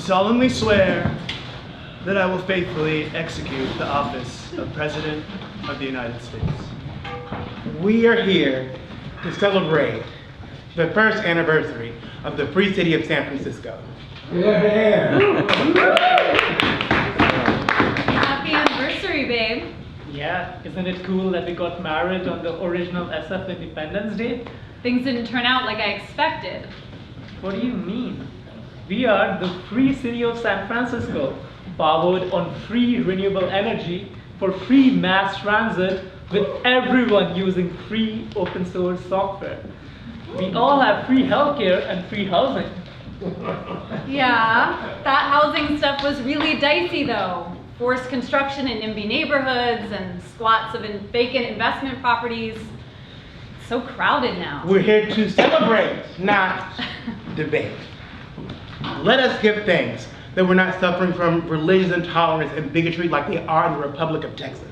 solemnly swear that I will faithfully execute the office of President of the United States. We are here to celebrate the first anniversary of the Free City of San Francisco. Happy anniversary, babe. Yeah, isn't it cool that we got married on the original SF Independence Day? Things didn't turn out like I expected. What do you mean? We are the Free City of San Francisco, powered on free renewable energy for free mass transit with everyone using free open source software. We all have free healthcare and free housing. Yeah, that housing stuff was really dicey though. Forced construction in NIMBY neighborhoods and squats of vacant investment properties. It's so crowded now. We're here to celebrate, not debate. Let us give thanks that we're not suffering from religious intolerance and bigotry like they are in the Republic of Texas.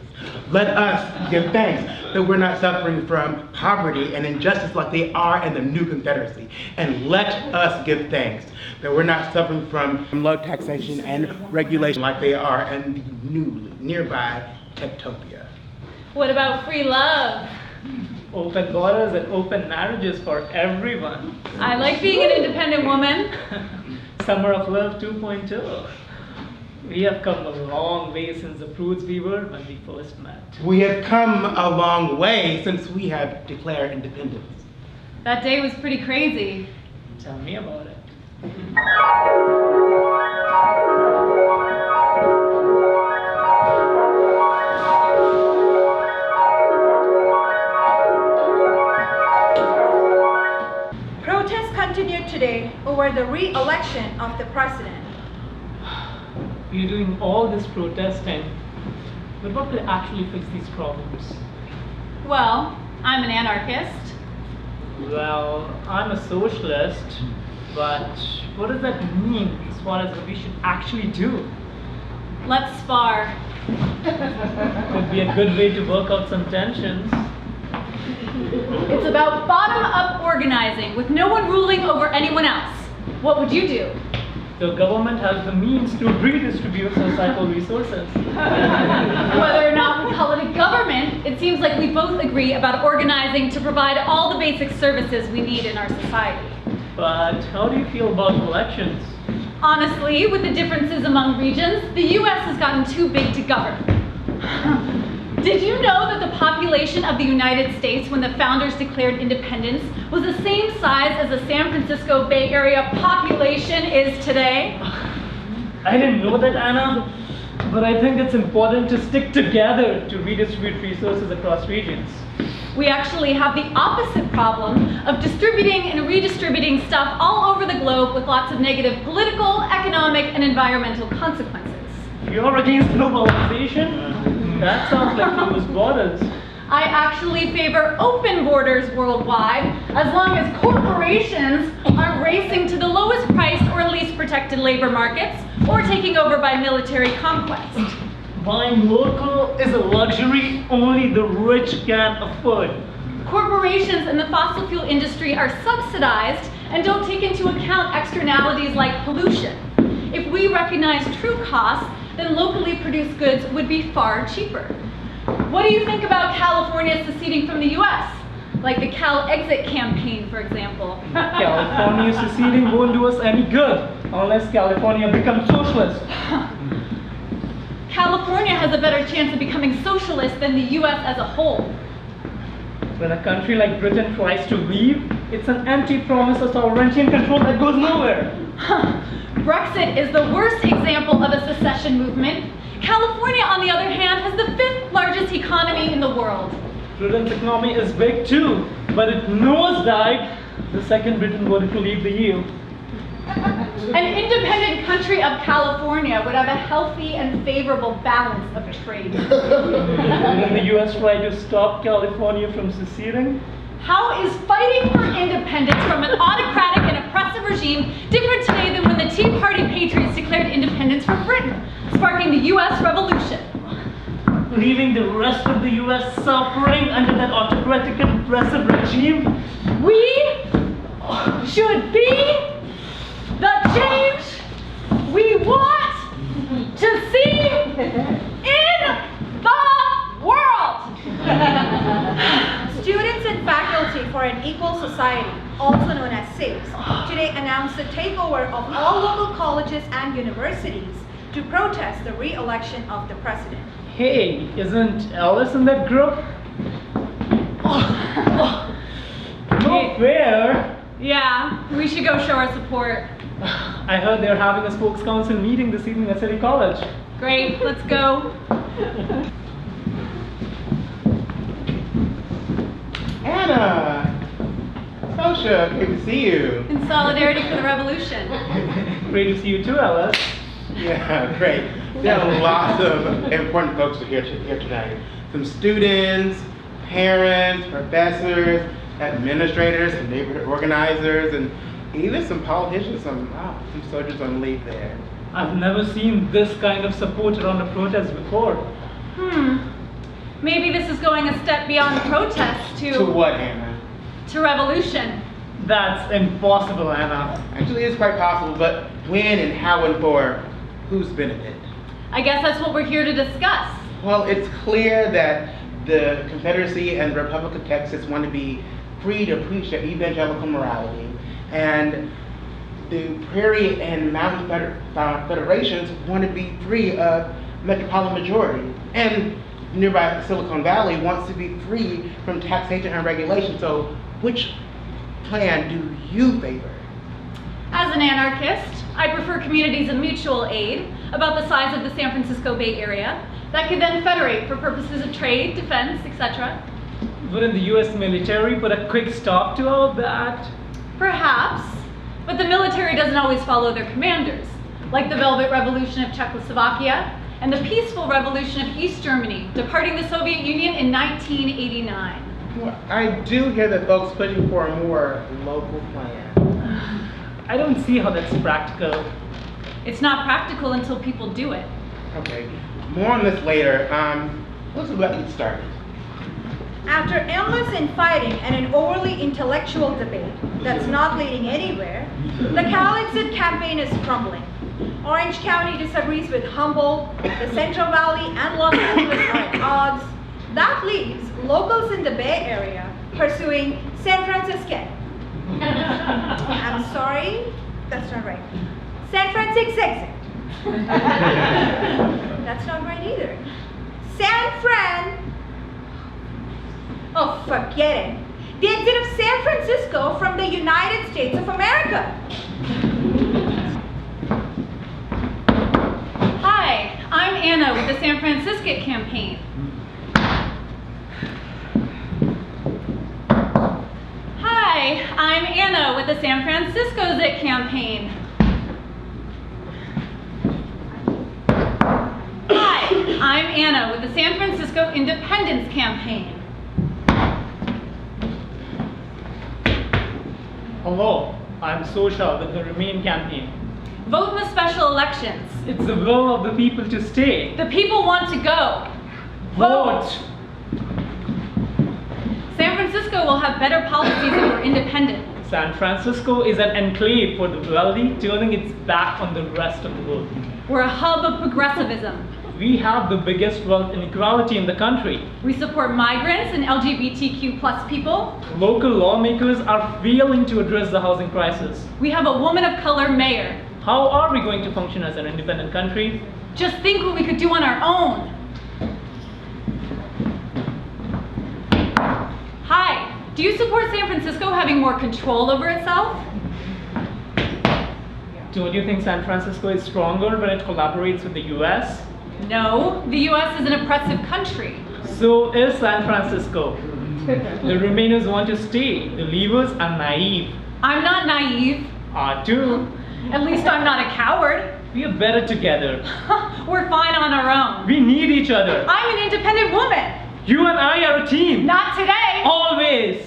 Let us give thanks that we're not suffering from poverty and injustice like they are in the new Confederacy. And let us give thanks that we're not suffering from low taxation and regulation like they are in the new nearby Techtopia. What about free love? Open borders and open marriages for everyone. I like being an independent woman. Summer of Love 2.0. We have come a long way since the prudes we were when we first met. We have come a long way since we have declared independence. That day was pretty crazy. Tell me about it. Protests continued today over the re-election of the president. We're doing all this protesting, but what will actually fix these problems? Well, I'm an anarchist. Well, I'm a socialist, but what does that mean as far as what we should actually do? Let's spar. Could be a good way to work out some tensions. It's about bottom-up organizing with no one ruling over anyone else. What would you do? The government has the means to redistribute societal resources. Whether or not we call it a government, it seems like we both agree about organizing to provide all the basic services we need in our society. But how do you feel about elections? Honestly, with the differences among regions, the US has gotten too big to govern. Did you know that the population of the United States when the founders declared independence was the same size as the San Francisco Bay Area population is today? I didn't know that, Anna, but I think it's important to stick together to redistribute resources across regions. We actually have the opposite problem of distributing and redistributing stuff all over the globe with lots of negative political, economic, and environmental consequences. You're against globalization? That sounds like closed borders. I actually favor open borders worldwide, as long as corporations aren't racing to the lowest priced or least protected labor markets, or taking over by military conquest. Buying local is a luxury only the rich can afford. Corporations in the fossil fuel industry are subsidized and don't take into account externalities like pollution. If we recognize true costs, then locally produced goods would be far cheaper. What do you think about California seceding from the US? Like the Cal Exit campaign, for example. California seceding won't do us any good unless California becomes socialist. California has a better chance of becoming socialist than the US as a whole. When a country like Britain tries to leave, it's an empty promise of sovereignty and control that goes nowhere. Brexit is the worst example of a secession movement. California, on the other hand, has the 5th largest economy in the world. Britain's economy is big too, but it nosedived the second Britain voted to leave the EU. An independent country of California would have a healthy and favorable balance of trade. Didn't the US try to stop California from seceding? How is fighting for independence from an autocratic and oppressive regime different today than when the Tea Party patriots declared independence from Britain, sparking the US Revolution? Leaving the rest of the US suffering under that autocratic and oppressive regime? We should be the change we takeover of all local colleges and universities to protest the re-election of the president. Hey, isn't Alice in that group? No fair. Yeah, we should go show our support. I heard they're having a spokes council meeting this evening at City College. Great, let's go. Anna! Sosha, good to see you. In solidarity for the revolution. Great to see you too, Alice. Yeah, great. There are lots of important folks here tonight. Some students, parents, professors, administrators, and neighborhood organizers, and even some politicians, some soldiers on leave there. I've never seen this kind of support around a protest before. Maybe this is going a step beyond protest To what, Anna? to revolution. That's impossible, Anna. Actually, it's quite possible, but when and how and for whose benefit? I guess that's what we're here to discuss. Well, it's clear that the Confederacy and the Republic of Texas want to be free to preach their evangelical morality, and the Prairie and Mountain Federations want to be free of metropolitan majority, and nearby Silicon Valley wants to be free from taxation and regulation. So which plan do you favor? As an anarchist, I prefer communities of mutual aid about the size of the San Francisco Bay Area that could then federate for purposes of trade, defense, etc. Wouldn't the US military put a quick stop to all of that? Perhaps, but the military doesn't always follow their commanders, like the Velvet Revolution of Czechoslovakia and the Peaceful Revolution of East Germany, departing the Soviet Union in 1989. Well, I do hear that folks pushing for a more local plan. I don't see how that's practical. It's not practical until people do it. Okay, more on this later. Let's go ahead and get started. After endless infighting and an overly intellectual debate that's not leading anywhere, the Cal-Exit campaign is crumbling. Orange County disagrees with Humboldt, the Central Valley and Los Angeles are at odds. That leaves locals in the Bay Area pursuing San Franciscan. I'm sorry, that's not right. San Francisco. That's not right either. San Fran. Oh, forget it. The exit of San Francisco from the United States of America. Hi, I'm Anna with the San Francisco campaign. Hi, I'm Anna with the San Francisco Zit campaign. Hi, I'm Anna with the San Francisco Independence campaign. Hello, I'm Sosha with the Remain campaign. Vote in the special elections. It's the will of the people to stay. The people want to go. Vote! San Francisco will have better policies if we're independent. San Francisco is an enclave for the wealthy, turning its back on the rest of the world. We're a hub of progressivism. We have the biggest wealth inequality in the country. We support migrants and LGBTQ+ people. Local lawmakers are failing to address the housing crisis. We have a woman of color mayor. How are we going to function as an independent country? Just think what we could do on our own. Hi, do you support San Francisco having more control over itself? Don't you think San Francisco is stronger when it collaborates with the US? No, the US is an oppressive country. So is San Francisco. The Remainers want to stay. The Leavers are naive. I'm not naive. Are too. At least I'm not a coward. We are better together. We're fine on our own. We need each other. I'm an independent woman. You and I are a team. Not today. Always.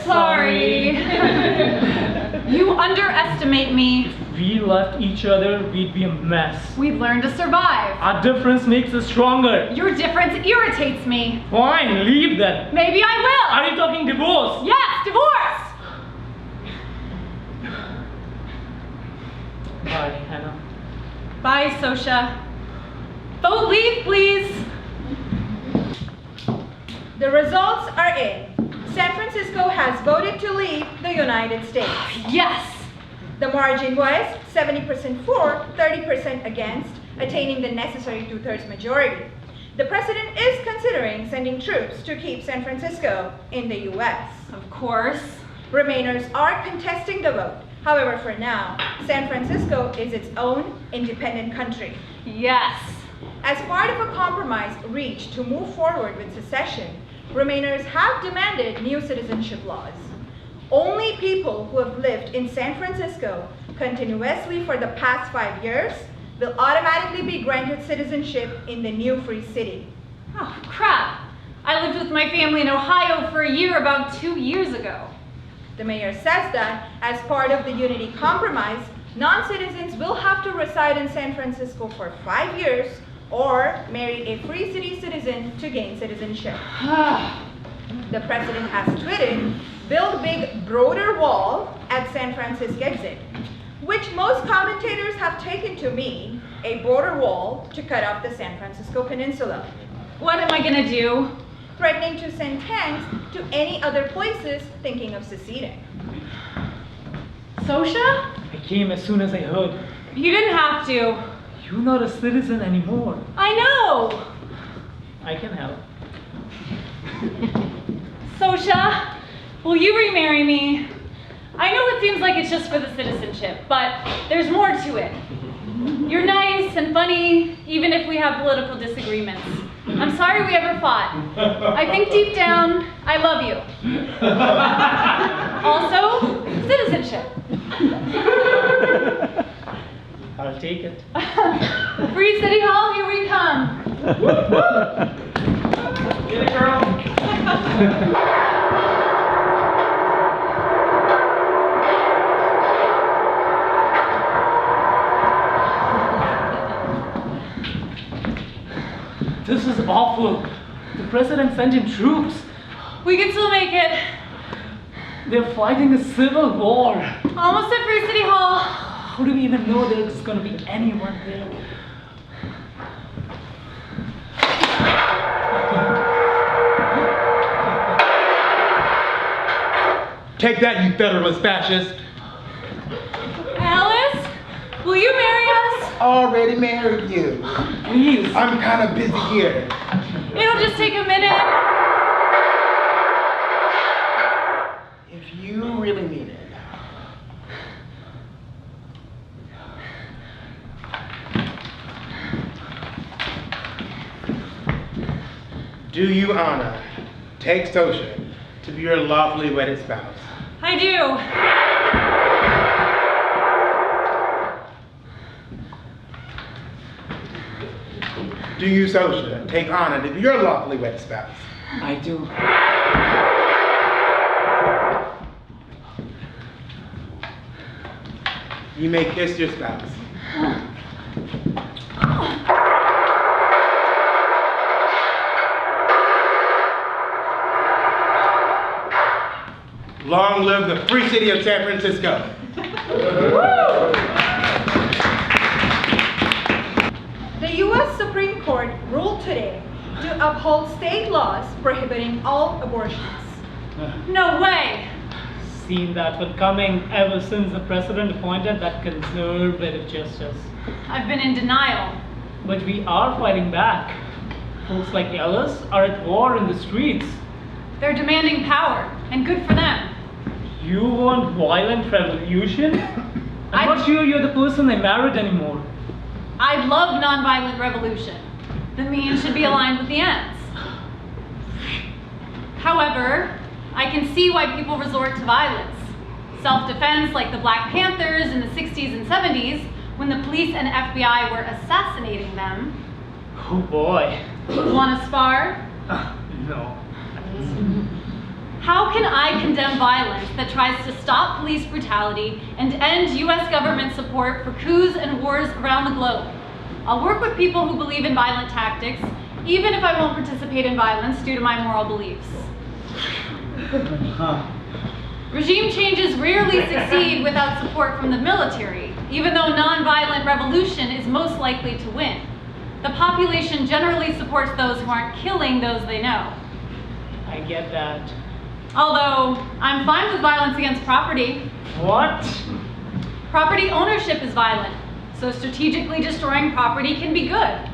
Sorry. You underestimate me. If we left each other, we'd be a mess. We've learned to survive. Our difference makes us stronger. Your difference irritates me. Fine, leave then. Maybe I will. Are you talking divorce? Yes, divorce. Bye, Hannah. Bye, Sosha. Vote leave, please. The results are in. San Francisco has voted to leave the United States. Yes! The margin was 70% for, 30% against, attaining the necessary two-thirds majority. The president is considering sending troops to keep San Francisco in the US. Of course. Remainers are contesting the vote. However, for now, San Francisco is its own independent country. Yes. As part of a compromise reached to move forward with secession, Remainers have demanded new citizenship laws. Only people who have lived in San Francisco continuously for the past 5 years will automatically be granted citizenship in the new free city. Oh, crap. I lived with my family in Ohio for a year about 2 years ago. The mayor says that, as part of the Unity Compromise, non-citizens will have to reside in San Francisco for 5 years or marry a free city citizen to gain citizenship. The president has tweeted, "Build big, broader wall at San Francisco exit," which most commentators have taken to mean a border wall to cut off the San Francisco Peninsula. What am I gonna do? Threatening to send tanks to any other places thinking of seceding. Sosha? I came as soon as I heard. You didn't have to. You're not a citizen anymore. I know! I can help. Sosha, will you remarry me? I know it seems like it's just for the citizenship, but there's more to it. You're nice and funny, even if we have political disagreements. I'm sorry we ever fought. I think deep down, I love you. Also, citizenship. I'll take it. Free City Hall, here we come. Get it, girl. This is awful. The president sent in troops. We can still make it. They're fighting a civil war. Almost at Free City Hall. How do we even know there's going to be anyone there? Take that, you Federalist fascist. Alice, will you marry us? Already married you. Please. I'm kind of busy here. It'll just take a minute. If you really mean it. Do you honor, take Sosha to be your lawfully wedded spouse? I do. Do you, Sosha, take honor to be your lawfully wedded spouse? I do. You may kiss your spouse. Long live the free city of San Francisco. The U.S. Supreme Court ruled today to uphold state laws prohibiting all abortions. No way. Seen that one coming ever since the president appointed that conservative justice. I've been in denial. But we are fighting back. Folks like Ellis are at war in the streets. They're demanding power, and good for them. You want violent revolution? I'm not sure you're the person they married anymore. I love nonviolent revolution. The means should be aligned with the ends. However, I can see why people resort to violence. Self-defense, like the Black Panthers in the 60s and 70s, when the police and FBI were assassinating them. Oh boy. Want to spar? No. How can I condemn violence that tries to stop police brutality and end US government support for coups and wars around the globe? I'll work with people who believe in violent tactics, even if I won't participate in violence due to my moral beliefs. Regime changes rarely succeed without support from the military, even though nonviolent revolution is most likely to win. The population generally supports those who aren't killing those they know. I get that. Although, I'm fine with violence against property. What? Property ownership is violent, so strategically destroying property can be good.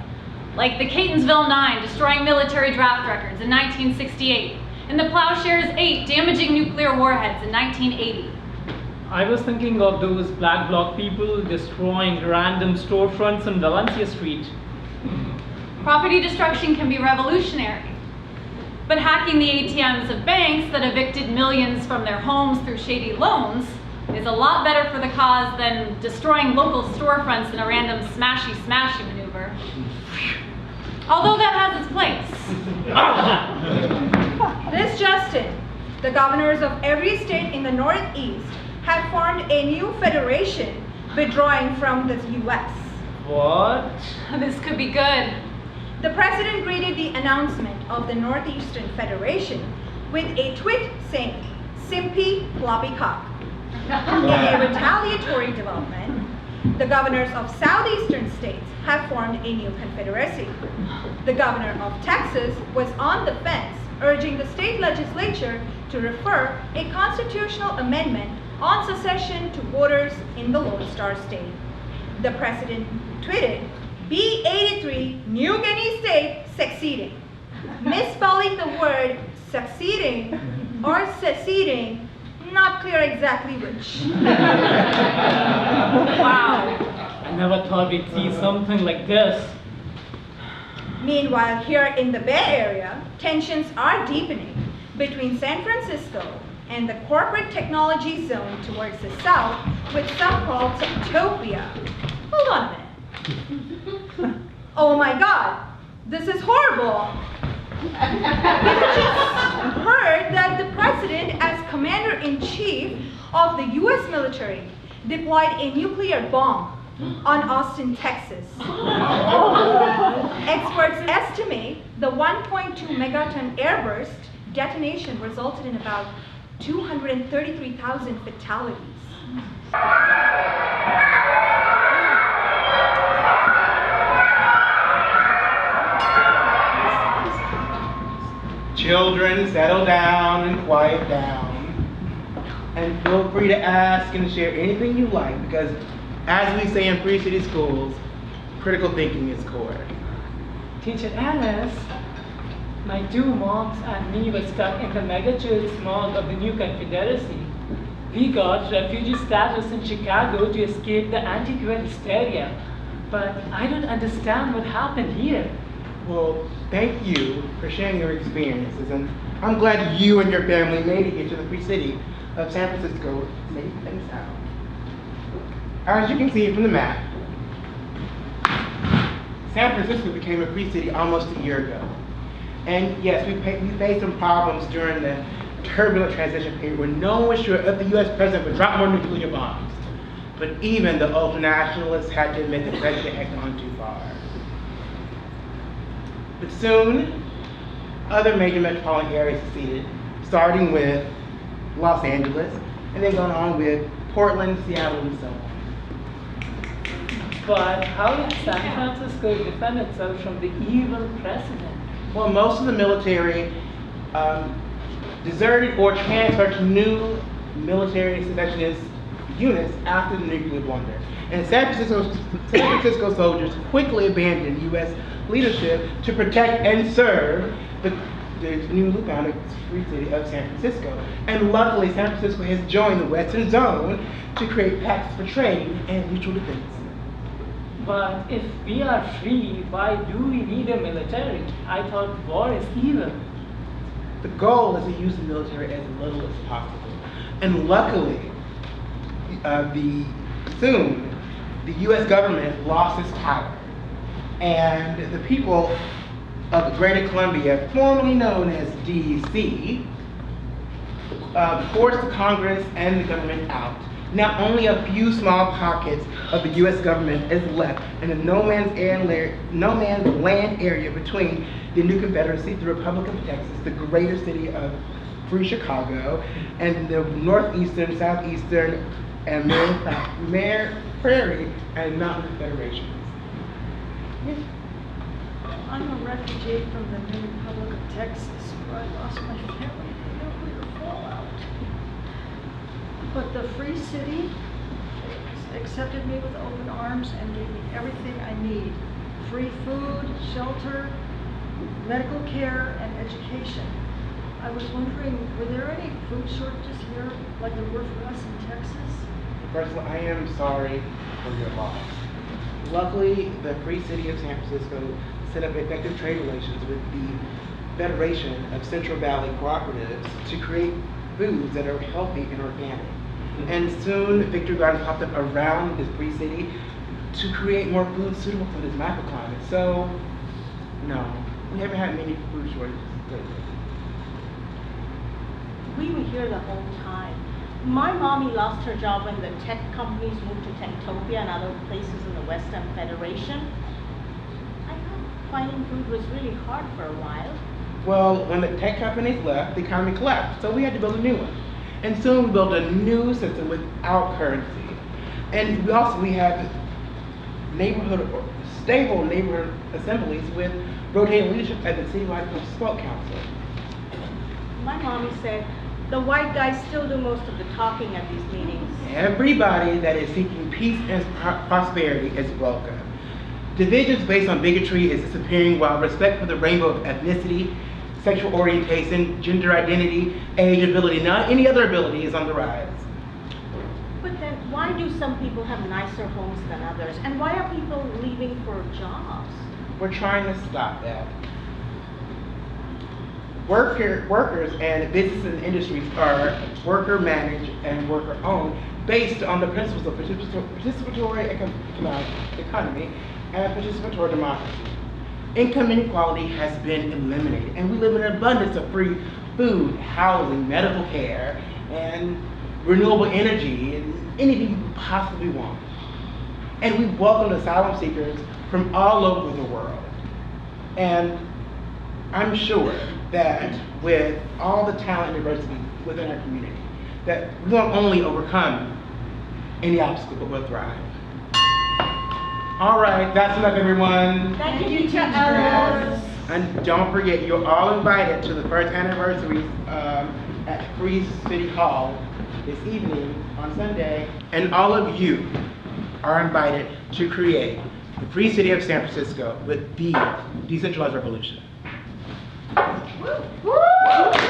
Like the Catonsville 9 destroying military draft records in 1968, and the Plowshares 8 damaging nuclear warheads in 1980. I was thinking of those black bloc people destroying random storefronts on Valencia Street. Property destruction can be revolutionary, but hacking the ATMs of banks that evicted millions from their homes through shady loans is a lot better for the cause than destroying local storefronts in a random smashy maneuver. Although that has its place. This Justin, the governors of every state in the Northeast have formed a new federation withdrawing from the US. What? This could be good. The president greeted the announcement of the Northeastern Federation with a tweet saying, "Simpy Floppycock." In a retaliatory development, the governors of southeastern states have formed a new confederacy. The governor of Texas was on the fence, urging the state legislature to refer a constitutional amendment on secession to voters in the Lone Star State. The president tweeted, "B83 New Guinea State succeeding." Misspelling the word succeeding or seceding, not clear exactly which. Wow. I never thought we'd see something like this. Meanwhile, here in the Bay Area, tensions are deepening between San Francisco and the corporate technology zone towards the south, with some called Techtopia. Hold on a minute. Oh my God, this is horrible. We just heard that the president, as commander-in-chief of the US military, deployed a nuclear bomb on Austin, Texas. Experts estimate the 1.2 megaton airburst detonation resulted in about 233,000 fatalities. Children, settle down and quiet down. And feel free to ask and share anything you like, because as we say in Free City Schools, critical thinking is core. Teacher Alice, my two moms and me were stuck in the mega-chill smog of the new Confederacy. We got refugee status in Chicago to escape the anti-queer hysteria, but I don't understand what happened here. Well, thank you for sharing your experiences, and I'm glad you and your family made it here to the Free City of San Francisco safe and sound. As you can see from the map, San Francisco became a free city almost a year ago. And yes, we faced some problems during the turbulent transition period when no one was sure if the US president would drop more nuclear bombs. But even the ultranationalists had to admit the president had gone too far. But soon, other major metropolitan areas succeeded, starting with Los Angeles, and then going on with Portland, Seattle, and so on. But how did San Francisco defend itself from the evil president? Well, most of the military deserted or transferred to new military secessionist units after the nuclear blunder. And San Francisco soldiers quickly abandoned U.S. leadership to protect and serve the newly founded free city of San Francisco. And luckily, San Francisco has joined the Western Zone to create pacts for trade and mutual defense. But if we are free, why do we need a military? I thought war is evil. The goal is to use the military as little as possible. And luckily, the U.S. government lost its power. And the people of the Greater Columbia, formerly known as D.C., forced the Congress and the government out. Now only a few small pockets of the U.S. government is left in the no man's land area between the new Confederacy, the Republic of Texas, the greater city of Free Chicago, and the northeastern, southeastern, and Mare Prairie and Mountain Confederations. I'm a refugee from the new Republic of Texas, where I lost my family to nuclear fall out. But the Free City accepted me with open arms and gave me everything I need. Free food, shelter, medical care, and education. I was wondering, were there any food shortages here like there were for us in Texas? First of all, I am sorry for your loss. Luckily, the Free City of San Francisco set up effective trade relations with the Federation of Central Valley Cooperatives to create foods that are healthy and organic. And soon, Victory Gardens popped up around this Free City to create more food suitable for this microclimate. So, no, we haven't had many food shortages lately. We were here the whole time. My mommy lost her job when the tech companies moved to Techtopia and other places in the Western Federation. I thought finding food was really hard for a while. Well, when the tech companies left, the economy collapsed, so we had to build a new one. And soon we built a new system without currency. And we have stable neighborhood assemblies with rotating leadership at the citywide Spoke Council. My mommy said the white guys still do most of the talking at these meetings. Everybody that is seeking peace and prosperity is welcome. Divisions based on bigotry is disappearing while respect for the rainbow of ethnicity, sexual orientation, gender identity, age, ability, not any other ability is on the rise. But then why do some people have nicer homes than others? And why are people leaving for jobs? We're trying to stop that. Workers and businesses and industries are worker managed and worker owned based on the principles of participatory economy and participatory democracy. Income inequality has been eliminated, and we live in an abundance of free food, housing, medical care, and renewable energy, and anything you could possibly want. And we welcome asylum seekers from all over the world. And I'm sure that with all the talent and diversity within our community, that we won't only overcome any obstacle, but we'll thrive. All right, that's enough, everyone. Thank you, Teacher Ellis. And don't forget, you're all invited to the first anniversary at Free City Hall this evening on Sunday. And all of you are invited to create the Free City of San Francisco with the Decentralized Revolution. Woo!